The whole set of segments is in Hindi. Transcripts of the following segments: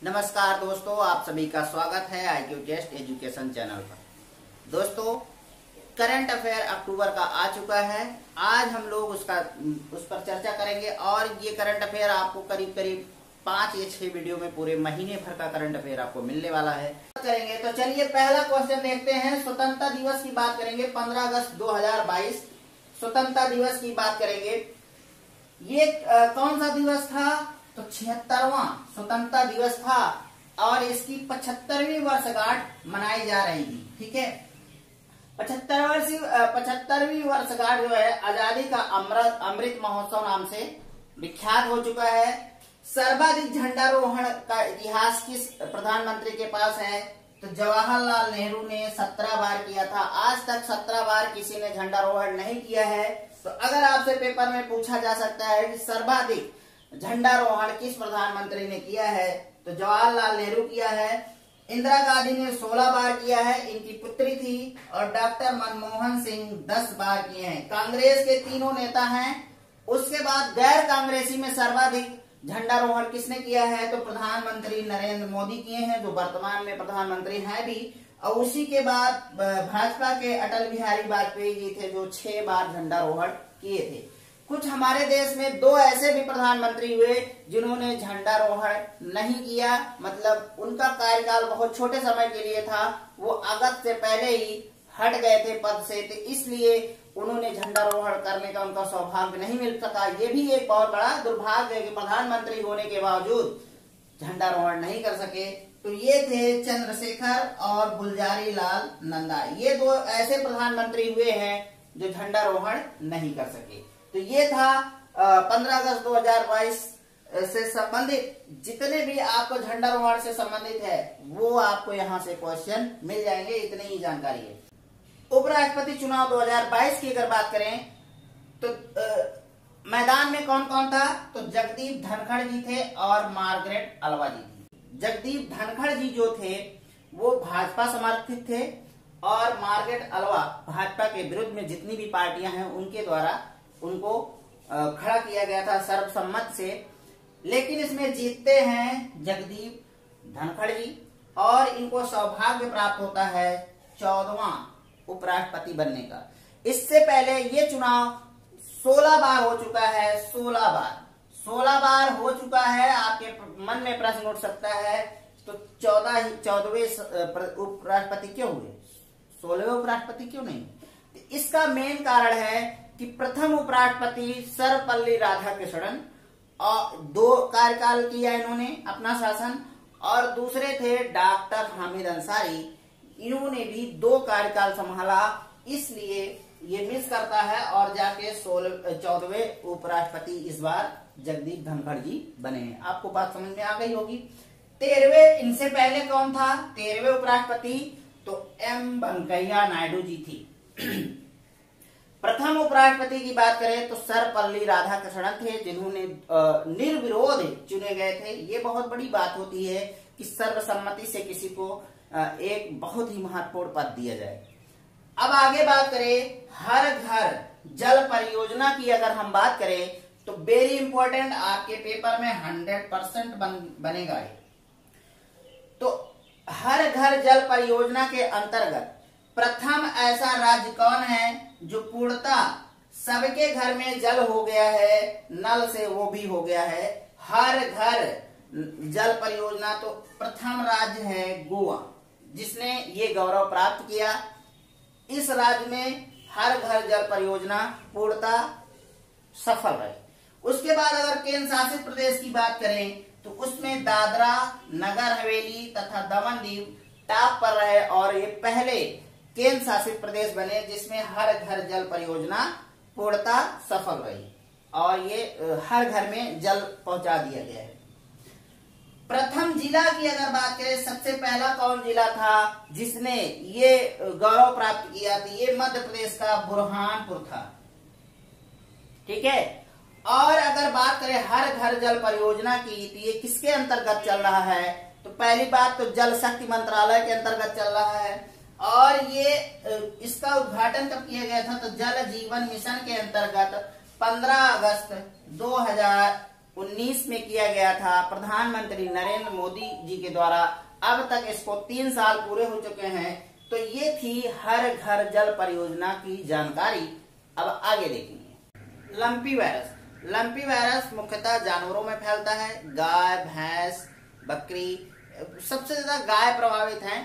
नमस्कार दोस्तों, आप सभी का स्वागत है IQ टेस्ट एजुकेशन चैनल पर। दोस्तों, करंट अफेयर अक्टूबर का आ चुका है। आज हम लोग उस पर चर्चा करेंगे और ये करंट अफेयर आपको करीब करीब 5 या 6 वीडियो में पूरे महीने भर का करंट अफेयर आपको मिलने वाला है। करेंगे तो चलिए पहला क्वेश्चन देखते हैं। स्वतंत्रता दिवस की बात करेंगे। 15 अगस्त 2022 स्वतंत्रता दिवस की बात करेंगे। ये कौन सा दिवस था? तो 76वां स्वतंत्रता दिवस था और इसकी 75वीं वर्षगांठ मनाई जा रही थी। ठीक है, 75वीं वर्षगांठ जो है आजादी का अमृत महोत्सव नाम से विख्यात हो चुका है। सर्वाधिक झंडारोहण का इतिहास किस प्रधानमंत्री के पास है? तो जवाहरलाल नेहरू ने 17 बार किया था। आज तक 17 बार किसी ने झंडारोहण नहीं किया है। तो अगर आपसे पेपर में पूछा जा सकता है कि सर्वाधिक झंडारोहण किस प्रधानमंत्री ने किया है, तो जवाहरलाल नेहरू किया है। इंदिरा गांधी ने 16 बार किया है, इनकी पुत्री थी। और डॉक्टर मनमोहन सिंह 10 बार किए हैं। कांग्रेस के तीनों नेता हैं। उसके बाद गैर कांग्रेसी में सर्वाधिक झंडारोहण किसने किया है? तो प्रधानमंत्री नरेंद्र मोदी किए हैं, जो वर्तमान में प्रधानमंत्री हैं भी। और उसी के बाद भाजपा के अटल बिहारी वाजपेयी जी थे, जो 6 बार झंडारोहण किए थे। कुछ हमारे देश में 2 ऐसे भी प्रधानमंत्री हुए जिन्होंने झंडारोहण नहीं किया, मतलब उनका कार्यकाल बहुत छोटे समय के लिए था। वो अगस्त से पहले ही हट गए थे पद से, तो इसलिए उन्होंने झंडारोहण करने का उनका सौभाग्य नहीं मिल सका। ये भी एक बहुत बड़ा दुर्भाग्य है कि प्रधानमंत्री होने के बावजूद झंडारोहण नहीं कर सके। तो ये थे चंद्रशेखर और गुलजारी लाल नंदा। ये 2 ऐसे प्रधानमंत्री हुए हैं जो झंडारोहण नहीं कर सके। तो ये था 15 अगस्त 2022 से संबंधित जितने भी आपको झंडारोहण से संबंधित है वो आपको यहाँ से क्वेश्चन मिल जाएंगे। इतनी ही जानकारी है। उपराष्ट्रपति चुनाव 2022 की अगर बात करें तो मैदान में कौन कौन था? तो जगदीप धनखड़ जी थे और मार्गरेट अल्वा जी थी। जगदीप धनखड़ जी जो थे वो भाजपा समर्थित थे और मार्गरेट अल्वा भाजपा के विरुद्ध में जितनी भी पार्टियां हैं उनके द्वारा उनको खड़ा किया गया था सर्वसम्मत से। लेकिन इसमें जीतते हैं जगदीप धनखड़ जी और इनको सौभाग्य प्राप्त होता है 14वां उपराष्ट्रपति बनने का। इससे पहले ये चुनाव 16 बार हो चुका है। 16 बार हो चुका है। आपके मन में प्रश्न उठ सकता है तो 14वें उपराष्ट्रपति क्यों हुए, 16वें उपराष्ट्रपति क्यों नहीं? इसका मेन कारण है कि प्रथम उपराष्ट्रपति सर्वपल्ली राधाकृष्णन और 2 कार्यकाल किया इन्होंने अपना शासन, और दूसरे थे डॉक्टर हामिद अंसारी। इन्होंने भी 2 कार्यकाल संभाला, इसलिए ये मिस करता है और जाके 14वें उपराष्ट्रपति इस बार जगदीप धनखड़ जी बने हैं। आपको बात समझ में आ गई होगी। 13वें, इनसे पहले कौन था 13वें उपराष्ट्रपति? तो M वेंकैया नायडू जी थी। प्रथम उपराष्ट्रपति की बात करें तो सर्वपल्ली राधाकृष्णन थे, जिन्होंने निर्विरोध चुने गए थे। ये बहुत बड़ी बात होती है कि सर्वसम्मति से किसी को एक बहुत ही महत्वपूर्ण पद दिया जाए। अब आगे बात करें हर घर जल परियोजना की अगर हम बात करें तो वेरी इंपॉर्टेंट, आपके पेपर में 100% बनेगा। तो हर घर जल परियोजना के अंतर्गत प्रथम ऐसा राज्य कौन है जो पूर्णतः सबके घर में जल हो गया है, नल से वो भी हो गया है? हर घर जल परियोजना तो प्रथम राज्य है गोवा, जिसने ये गौरव प्राप्त किया। इस राज्य में हर घर जल परियोजना पूर्णतः सफल रही। उसके बाद अगर केंद्र शासित प्रदेश की बात करें तो उसमें दादरा नगर हवेली तथा दमन दीव टॉप पर रहे और ये पहले केंद्र शासित प्रदेश बने जिसमें हर घर जल परियोजना पूर्णतः सफल रही और ये हर घर में जल पहुंचा दिया गया है। प्रथम जिला की अगर बात करें, सबसे पहला कौन जिला था जिसने ये गौरव प्राप्त किया? तो ये मध्य प्रदेश का बुरहानपुर था। ठीक है, और अगर बात करें हर घर जल परियोजना की तो ये किसके अंतर्गत चल रहा है? तो पहली बात तो जल शक्ति मंत्रालय के अंतर्गत चल रहा है और ये इसका उद्घाटन कब किया गया था? तो जल जीवन मिशन के अंतर्गत 15 अगस्त 2019 में किया गया था प्रधानमंत्री नरेंद्र मोदी जी के द्वारा। अब तक इसको 3 साल पूरे हो चुके हैं। तो ये थी हर घर जल परियोजना की जानकारी। अब आगे देखेंगे लंपी वायरस। लंपी वायरस मुख्यतः जानवरों में फैलता है, गाय, भैंस, बकरी, सबसे ज्यादा गाय प्रभावित है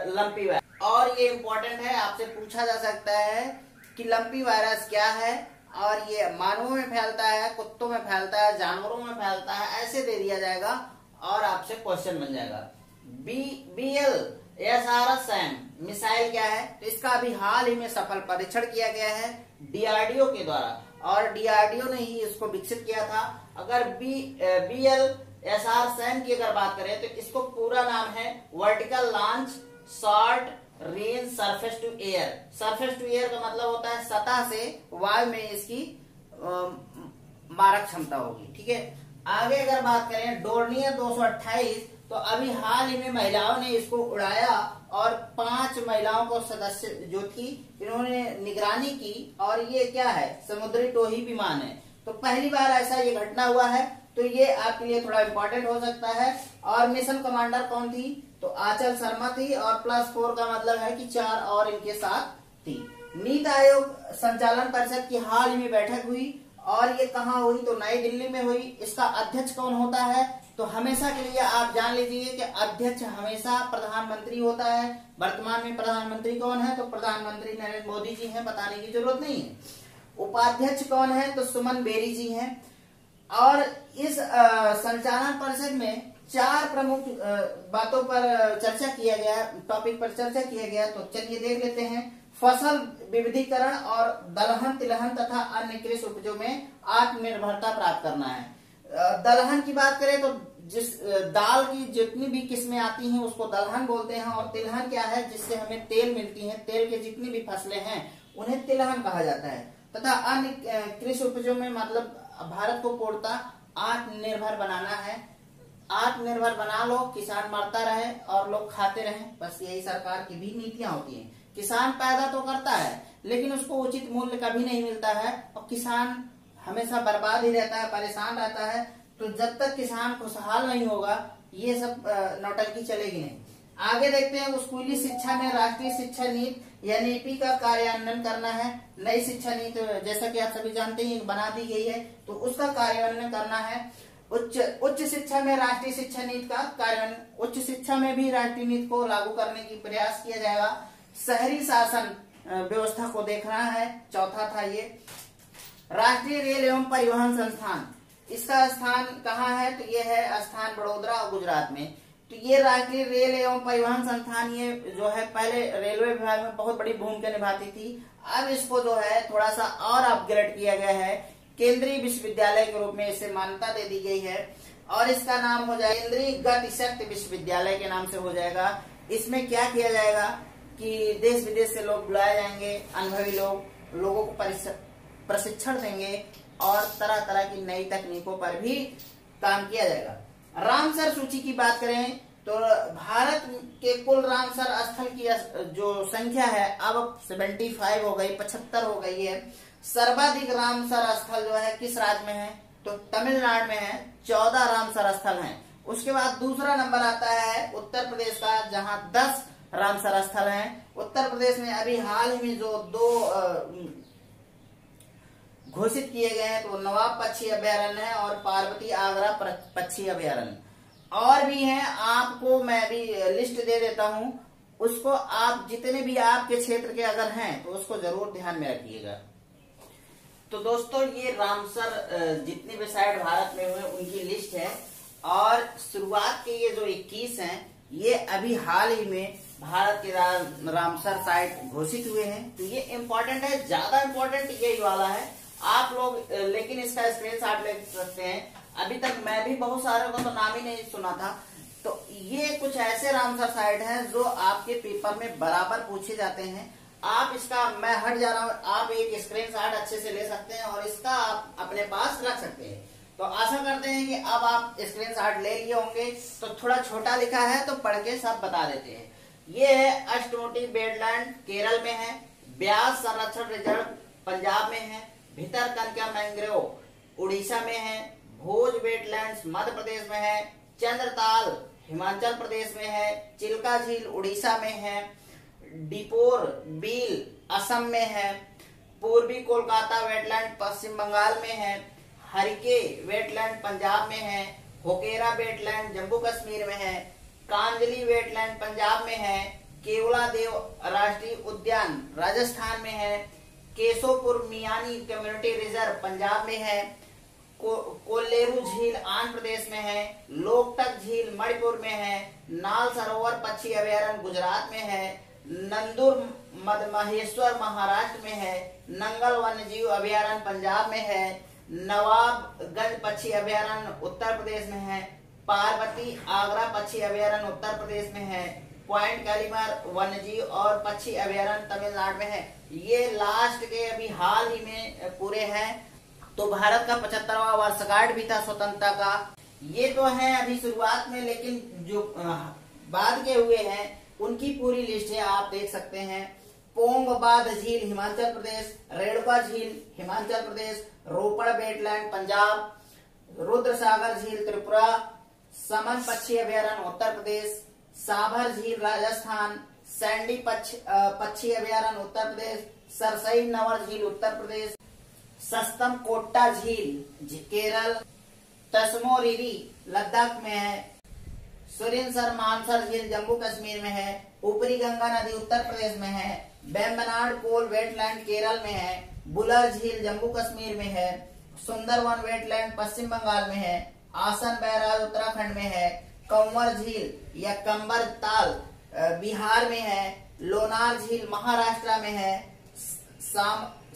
लंपी वायरस। और ये इंपॉर्टेंट है, आपसे पूछा जा सकता है कि लंपी वायरस क्या है, और ये मानवों में फैलता है, कुत्तों में फैलता है, जानवरों में फैलता है, ऐसे दे दिया जाएगा और आपसे क्वेश्चन बन जाएगा। BLSRSM मिसाइल क्या है? तो इसका अभी हाल ही में सफल परीक्षण किया गया है DRDO के द्वारा, और DRDO ने ही इसको विकसित किया था। अगर BLSRSM की अगर बात करें तो इसको पूरा नाम है vertical launch short range surface to air. Surface to air का मतलब होता है सतह से वायु में इसकी मारक क्षमता होगी। ठीक है, आगे अगर बात करें डोर्नियर 228, तो अभी हाल ही में महिलाओं ने इसको उड़ाया और 5 महिलाओं को सदस्य जो थी इन्होंने निगरानी की, और ये क्या है, समुद्री टोही विमान है। तो पहली बार ऐसा ये घटना हुआ है, तो ये आपके लिए थोड़ा इंपॉर्टेंट हो सकता है। और मिशन कमांडर कौन थी? तो आंचल शर्मा थी, और +4 का मतलब है कि 4 और इनके साथ थी। नीति आयोग संचालन परिषद की हाल ही में बैठक हुई, और ये कहाँ हुई? तो नई दिल्ली में हुई। इसका अध्यक्ष कौन होता है? तो हमेशा के लिए आप जान लीजिए कि अध्यक्ष हमेशा प्रधानमंत्री होता है। वर्तमान में प्रधानमंत्री कौन है? तो प्रधानमंत्री नरेंद्र मोदी जी हैं, बताने की जरूरत नहीं है। उपाध्यक्ष कौन है? तो सुमन बेरी जी हैं। और इस संचालन परिषद में 4 प्रमुख बातों पर चर्चा किया गया, टॉपिक पर चर्चा किया गया। तो चलिए देख लेते हैं। फसल विविधीकरण और दलहन, तिलहन तथा अन्य कृषि उपजों में आत्मनिर्भरता प्राप्त करना है। दलहन की बात करें तो जिस दाल की जितनी भी किस्में आती हैं उसको दलहन बोलते हैं, और तिलहन क्या है? जिससे हमें तेल मिलती है, तेल के जितनी भी फसलें हैं उन्हें तिलहन कहा जाता है। तथा अन्य कृषि उपजों में मतलब भारत को पूर्णतः आत्मनिर्भर बनाना है। आत्मनिर्भर बना लो, किसान मरता रहे और लोग खाते रहे, बस यही सरकार की भी नीतियां होती हैं। किसान पैदा तो करता है लेकिन उसको उचित मूल्य कभी नहीं मिलता है, और किसान हमेशा बर्बाद ही रहता है, परेशान रहता है। तो जब तक किसान खुशहाल नहीं होगा ये सब नौटंकी चलेगी नहीं। आगे देखते हैं, स्कूली शिक्षा में राष्ट्रीय शिक्षा नीति NEP का कार्यान्वयन करना है। नई शिक्षा नीति जैसा कि आप सभी जानते हैं बना दी गई है, तो उसका कार्यान्वयन करना है। उच्च शिक्षा में राष्ट्रीय शिक्षा नीति का कार्यान्वयन, उच्च शिक्षा में भी राष्ट्रीय नीति को लागू करने की प्रयास किया जाएगा। शहरी शासन व्यवस्था को देखना है, चौथा था ये। राष्ट्रीय रेल एवं परिवहन संस्थान, इसका स्थान कहाँ है? तो ये है स्थान वडोदरा और गुजरात में। तो ये राष्ट्रीय रेल एवं परिवहन संस्थान ये जो है पहले रेलवे विभाग में बहुत बड़ी भूमिका निभाती थी। अब इसको जो है थोड़ा सा और अपग्रेड किया गया है, केंद्रीय विश्वविद्यालय के रूप में इसे मान्यता दे दी गई है, और इसका नाम हो जाएगा केंद्रीय गतिशक्ति विश्वविद्यालय के नाम से हो जाएगा। इसमें क्या किया जाएगा कि देश विदेश से लोग बुलाए जाएंगे, अनुभवी लोगों को प्रशिक्षण देंगे, और तरह तरह की नई तकनीकों पर भी काम किया जाएगा। रामसर सूची की बात करें तो भारत के कुल रामसर स्थल की जो संख्या है अब 75 हो गई, 75 हो गई है। सर्वाधिक रामसर स्थल जो है किस राज्य में है? तो तमिलनाडु में है, 14 रामसर स्थल हैं। उसके बाद दूसरा नंबर आता है उत्तर प्रदेश का, जहां 10 रामसर स्थल हैं। उत्तर प्रदेश में अभी हाल ही में जो 2 घोषित किए गए हैं तो नवाब पक्षी अभयारण्य है और पार्वती आगरा पक्षी अभयारण्य। और भी हैं, आपको मैं भी लिस्ट दे देता हूं, उसको आप जितने भी आपके क्षेत्र के अगर हैं तो उसको जरूर ध्यान में रखिएगा। तो दोस्तों ये रामसर जितने भी साइट भारत में हुए उनकी लिस्ट है, और शुरुआत के ये जो 21 हैं ये अभी हाल ही में भारत के रामसर साइट घोषित हुए हैं। तो ये इम्पोर्टेंट है, ज्यादा इम्पोर्टेंट यही वाला है आप लोग, लेकिन इसका स्क्रीनशॉट ले सकते हैं। अभी तक मैं भी बहुत सारे का तो नाम ही नहीं सुना था। तो ये कुछ ऐसे रामसर साइट हैं जो आपके पेपर में बराबर पूछे जाते हैं। आप इसका, मैं हट जा रहा हूँ, आप एक स्क्रीनशॉट अच्छे से ले सकते हैं और इसका आप अपने पास रख सकते हैं। तो आशा करते हैं कि अब आप स्क्रीनशॉट ले लिए होंगे। तो थोड़ा छोटा लिखा है तो पढ़ के सब बता देते हैं। ये है अष्टमोटी बेडलैंड केरल में है, ब्यास संरक्षण रिजर्व पंजाब में है, भितरकनिका मैंग्रोव उड़ीसा में है, भोज वेटलैंड्स मध्य प्रदेश में है, चंद्रताल हिमाचल प्रदेश में है, चिल्का झील उड़ीसा में है, डिपोर बील असम में है, पूर्वी कोलकाता वेटलैंड पश्चिम बंगाल में है, हरिके वेटलैंड पंजाब में है, होकेरा वेटलैंड जम्मू कश्मीर में है, कांजली वेटलैंड पंजाब में है, केवला देव राष्ट्रीय उद्यान राजस्थान में है, केशोपुर मियानी कम्युनिटी रिजर्व पंजाब में है, कोल्लेरू झील आंध्र प्रदेश में है, लोकटक झील मणिपुर में है, नाल सरोवर पक्षी अभयारण्य गुजरात में है, नंदुर मधमहेश्वर महाराष्ट्र में है, नंगल वन्यजीव अभयारण्य पंजाब में है, नवाबगंज पक्षी अभयारण्य उत्तर प्रदेश में है, पार्वती आगरा पक्षी अभयारण्य उत्तर प्रदेश में है, पॉइंट कालीमार वन्यजीव और पक्षी अभयारण्य तमिलनाडु में है। ये लास्ट के अभी हाल ही में पूरे हैं। तो भारत का 75वां वर्षगांठ भी था स्वतंत्रता का। ये तो है अभी शुरुआत में, लेकिन जो बाद के हुए हैं उनकी पूरी लिस्ट है, आप देख सकते हैं। पोंगबाद झील हिमाचल प्रदेश, रेणुका झील हिमाचल प्रदेश, रोपड़ वेटलैंड पंजाब, रुद्रसागर झील त्रिपुरा, समन पक्षी अभयारण्य उत्तर प्रदेश, साभर झील राजस्थान, सैंडी पक्षी अभयारण्य उत्तर प्रदेश, सरसई नवर झील उत्तर प्रदेश, सस्तम कोट्टा झील केरल, तस्मोरीरी लद्दाख में है, सुरिनसर मानसर झील जम्मू कश्मीर में है, ऊपरी गंगा नदी उत्तर प्रदेश में है, बेम्बनाड कोल वेटलैंड केरल में है, बुलर झील जम्मू कश्मीर में है, सुंदरवन वेटलैंड पश्चिम बंगाल में है, आसन बैराज उत्तराखंड में है, कंवर झील या कंबर ताल बिहार में है, लोनार झील महाराष्ट्र में है,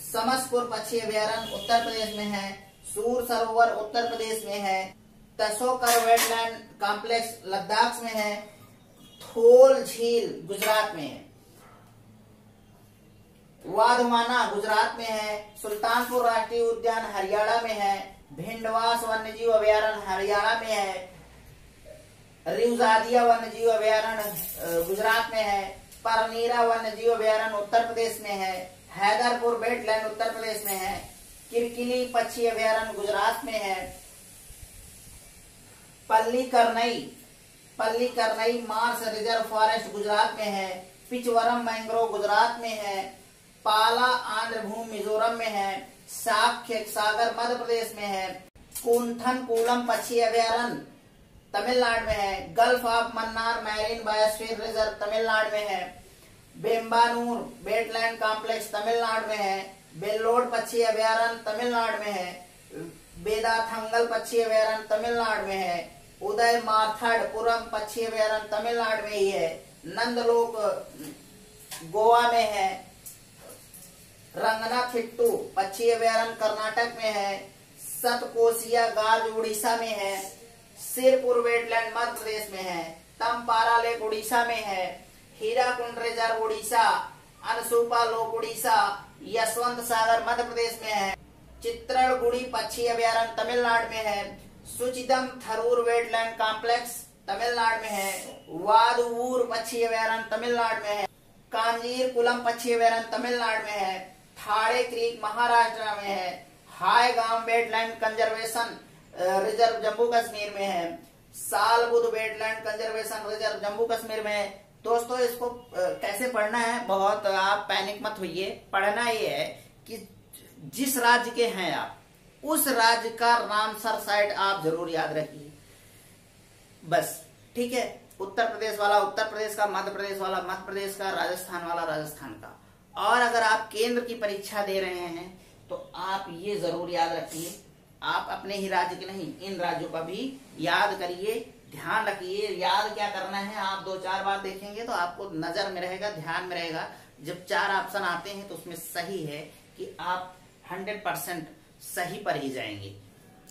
समसपुर पक्षी अभयारण्य उत्तर प्रदेश में है, सूर सरोवर उत्तर प्रदेश में है, तसोकर वेटलैंड कॉम्प्लेक्स लद्दाख में है, थोल झील गुजरात में है, वाधवाना गुजरात में है, सुल्तानपुर राष्ट्रीय उद्यान हरियाणा में है, भिंडवास वन्यजीव अभयारण्य हरियाणा में है, रिवजादिया वन्यजीव अभयारण्य गुजरात में है, परनीरा वन्यजीव अभयारण्य उत्तर प्रदेश में है, हैदरपुर वेटलैंड उत्तर प्रदेश में है, किरकिली पक्षी अभयारण्य गुजरात में है, Pallikaranai Mars reserve forest Gujarat में है, पिचवरम मैंग्रोव गुजरात में है, पाला आंध्र भूमि मिजोरम में है, साक्ष्य सागर मध्य प्रदेश में है, कुंथन कूलम पक्षी अभयारण्य तमिलनाडु में है, gulf of Mannar marine biosphere reserve Tamil Nadu में है, बेम्बानूर वेटलैंड कॉम्प्लेक्स तमिलनाडु में है, बेल्लोड पक्षी अभयारण्य तमिलनाडु में है, बेदाथंगल पक्षी अभयारण्य तमिलनाडु में है, उदय मार्थाडपुरम पक्षी अभयारण्य तमिलनाडु में ही है, नंदलोक गोवा में है, रंगनाथिट्टू पक्षी अभयारण्य कर्नाटक में है, सतकोसिया गार्ज उड़ीसा में है, सिरपुर वेटलैंड मध्य प्रदेश में है, तमपारा लेक उड़ीसा में है, हीराकुंड रिजर्व उड़ीसा, अनसुपा लोक उड़ीसा, यशवंत सागर मध्य प्रदेश में है, चित्रणगुड़ी पक्षी अभयारण्य तमिलनाडु में है, सुचिदम थरूर वेटलैंड कॉम्प्लेक्स तमिलनाडु में है, वादुवूर पक्षी अभयारण्य तमिलनाडु में है, कांजीर कुलम पक्षी अभयारण्य तमिलनाडु में है, थाड़े क्रीक महाराष्ट्र में है, Haigam wetland conservation reserve Jammu Kashmir में है, सालबुद wetland conservation reserve Jammu Kashmir में है। दोस्तों इसको कैसे पढ़ना है, बहुत आप पैनिक मत होइए। पढ़ना ये है कि जिस राज्य के हैं आप, उस राज्य का रामसर साइट आप जरूर याद रखिए, बस ठीक है। उत्तर प्रदेश वाला उत्तर प्रदेश का, मध्य प्रदेश वाला मध्य प्रदेश का, राजस्थान वाला राजस्थान का। और अगर आप केंद्र की परीक्षा दे रहे हैं तो आप ये जरूर याद रखिए, आप अपने ही राज्य के नहीं, इन राज्यों का भी याद करिए, ध्यान रखिए। याद क्या करना है, आप 2-4 बार देखेंगे तो आपको नजर में रहेगा, ध्यान में रहेगा। जब 4 ऑप्शन आते हैं तो उसमें सही है कि आप 100% सही पर ही जाएंगे।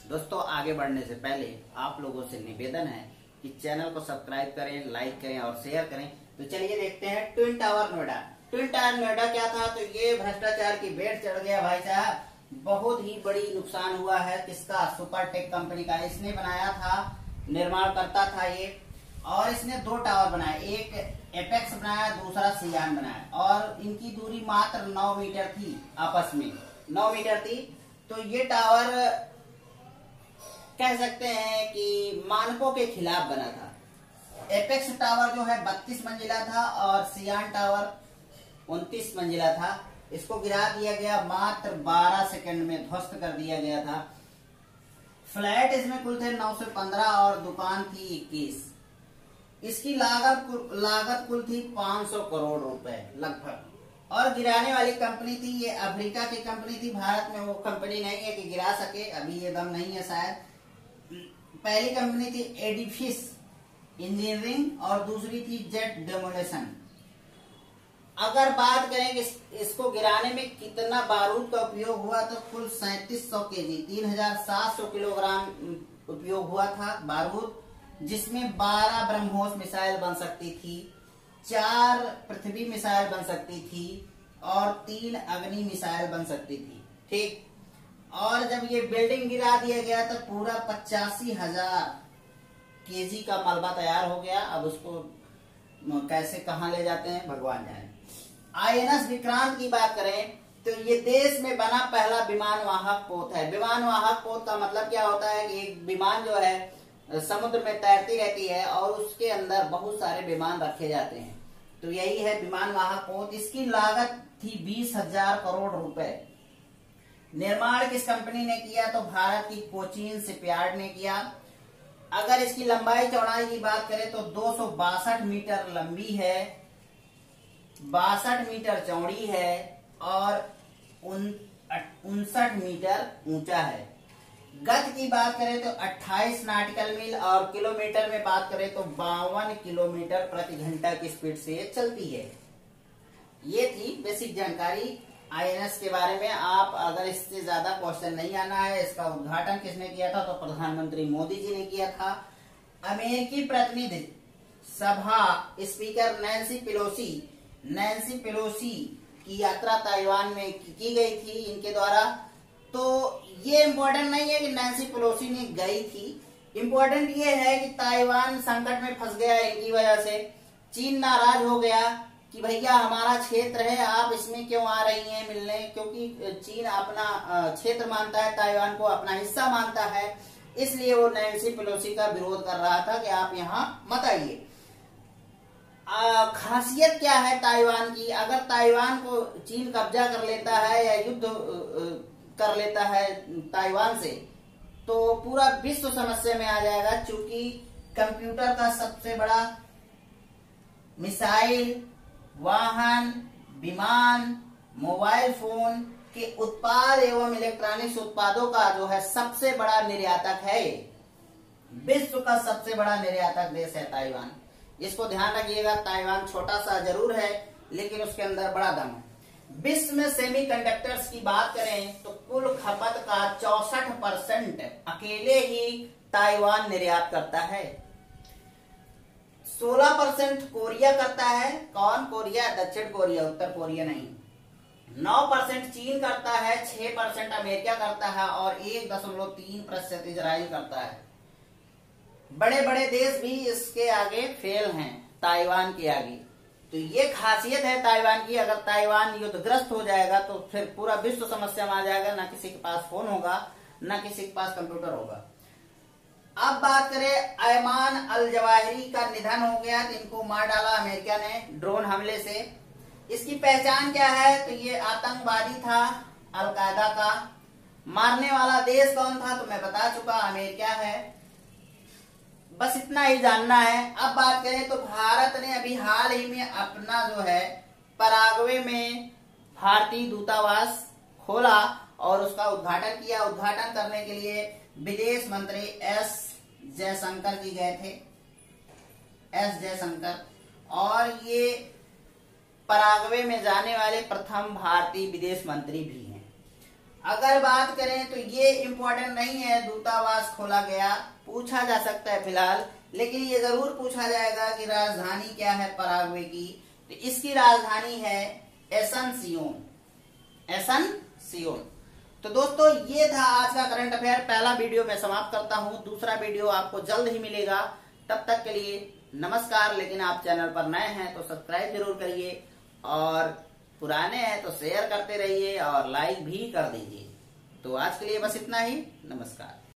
दोस्तों आगे बढ़ने से पहले आप लोगों से निवेदन है कि चैनल को सब्सक्राइब करें, लाइक करें और शेयर करें। तो चलिए देखते हैं twin tower Noida. Twin tower Noida क्या था, तो ये भ्रष्टाचार की बेट चढ़ गया भाई साहब, बहुत ही बड़ी नुकसान हुआ है। किसका, सुपरटेक कंपनी का। इसने बनाया था, निर्माण करता था ये, और इसने 2 टावर बनाए, एक एपेक्स बनाया, दूसरा सियान बनाया, और इनकी दूरी मात्र 9 मीटर थी, आपस में 9 मीटर थी। तो ये टावर कह सकते हैं कि मानकों के खिलाफ बना था। एपेक्स टावर जो है 32 मंजिला था और सियान टावर 29 मंजिला था। इसको गिरा दिया गया, मात्र 12 सेकंड में ध्वस्त कर दिया गया था। फ्लैट इसमें कुल थे 915 और दुकान थी 21। इसकी लागत कुल थी 500 करोड़ रुपए लगभग। और गिराने वाली कंपनी थी, ये अफ्रीका की कंपनी थी, भारत में वो कंपनी नहीं है कि गिरा सके, अभी ये दम नहीं है शायद। पहली कंपनी थी एडिफिस इंजीनियरिंग और दूसरी थी जेट डेमोलेशन। अगर बात करें कि इसको गिराने में कितना बारूद का उपयोग हुआ तो कुल 3700 केजी 3700 किलोग्राम उपयोग हुआ था बारूद, जिसमें 12 ब्रह्मोस मिसाइल बन सकती थी, 4 पृथ्वी मिसाइल बन सकती थी और 3 अग्नि मिसाइल बन सकती थी। ठीक। और जब ये बिल्डिंग गिरा दिया गया तो पूरा 85,000 केजी का मलबा तैयार हो गया। अब उसको कैसे कहां ले जाते हैं भगवान जाने। INS विक्रांत की बात करें तो ये देश में बना पहला विमान वाहक पोत है। विमान वाहक पोत का मतलब क्या होता है कि एक विमान जो है समुद्र में तैरती रहती है और उसके अंदर बहुत सारे विमान रखे जाते हैं, तो यही है विमान वाहक पोत। इसकी लागत थी 20,000 करोड़ रुपए। निर्माण किस कंपनी ने किया तो भारत की कोचीन शिपयार्ड ने किया। अगर इसकी लंबाई चौड़ाई की बात करें तो 262 मीटर लंबी है, 62 मीटर चौड़ी है और 59 मीटर ऊंचा है। गति की बात करें तो 28 नॉटिकल मील और किलोमीटर में बात करें तो 52 किलोमीटर प्रति घंटा की स्पीड से चलती है। ये थी बेसिक जानकारी INS के बारे में। आप अगर इससे ज्यादा क्वेश्चन नहीं आना है, इसका उद्घाटन किसने किया था तो प्रधानमंत्री मोदी जी ने किया था। अमेरिकी प्रतिनिधि सभा स्पीकर नैन्सी पेलोसी की यात्रा ताइवान में की गई थी इनके द्वारा। तो ये इम्पोर्टेंट नहीं है कि नैन्सी पेलोसी ने गई थी, इम्पोर्टेंट ये है कि ताइवान संकट में फंस गया इनकी वजह से। चीन नाराज हो गया कि भैया हमारा क्षेत्र है, आप इसमें क्यों आ रही हैं मिलने, क्योंकि चीन अपना क्षेत्र मानता है, ताइवान को अपना हिस्सा मानता है, इसलिए वो नैन्सी पेलोसी का विरोध कर रहा था कि आप यहाँ मत आइए। खासियत क्या है ताइवान की, अगर ताइवान को चीन कब्जा कर लेता है या युद्ध कर लेता है ताइवान से तो पूरा विश्व समस्या में आ जाएगा, क्योंकि कंप्यूटर का सबसे बड़ा मिसाइल, वाहन, विमान, मोबाइल फोन के उत्पाद एवं इलेक्ट्रॉनिक्स उत्पादों का जो है सबसे बड़ा निर्यातक है। विश्व का सबसे बड़ा निर्यातक देश है ताइवान। इसको ध्यान रखिएगा, ताइवान छोटा सा जरूर है लेकिन उसके अंदर बड़ा दम है। विश्व में सेमीकंडक्टर्स की बात करें तो कुल खपत का 64% अकेले ही ताइवान निर्यात करता है। 16% कोरिया करता है। कौन? कोरिया, दक्षिण कोरिया, उत्तर कोरिया नहीं। 9% चीन करता है, 6% अमेरिका करता है और 1.3% इजराइल करता है। बड़े बड़े देश भी इसके आगे फेल हैं, ताइवान के आगे। तो ये खासियत है ताइवान की। अगर ताइवान युद्धग्रस्त हो जाएगा तो फिर पूरा विश्व समस्या में आ जाएगा, ना किसी के पास फोन होगा, ना किसी के पास कंप्यूटर होगा। अब बात करें, अयमान अल जवाहिरी का निधन हो गया, तो इनको मार डाला अमेरिका ने ड्रोन हमले से। इसकी पहचान क्या है तो ये आतंकवादी था अलकायदा का। मारने वाला देश कौन था तो मैं बता चुका, अमेरिका है। बस इतना ही जानना है। अब बात करें तो भारत ने अभी हाल ही में अपना जो है पराग्वे में भारतीय दूतावास खोला और उसका उद्घाटन किया। उद्घाटन करने के लिए विदेश मंत्री एस जयशंकर जी गए थे, एस जयशंकर, और ये पराग्वे में जाने वाले प्रथम भारतीय विदेश मंत्री भी हैं। अगर बात करें तो ये इम्पोर्टेंट नहीं है, दूतावास खोला गया, पूछा जा सकता है फिलहाल, लेकिन ये जरूर पूछा जाएगा कि राजधानी क्या है पराग्वे की। तो इसकी राजधानी है एसनसियोन। तो दोस्तों ये था आज का करंट अफेयर। पहला वीडियो मैं समाप्त करता हूं, दूसरा वीडियो आपको जल्द ही मिलेगा। तब तक के लिए नमस्कार। लेकिन आप चैनल पर नए हैं तो सब्सक्राइब जरूर करिए और पुराने हैं तो शेयर करते रहिए और लाइक भी कर दीजिए। तो आज के लिए बस इतना ही। नमस्कार।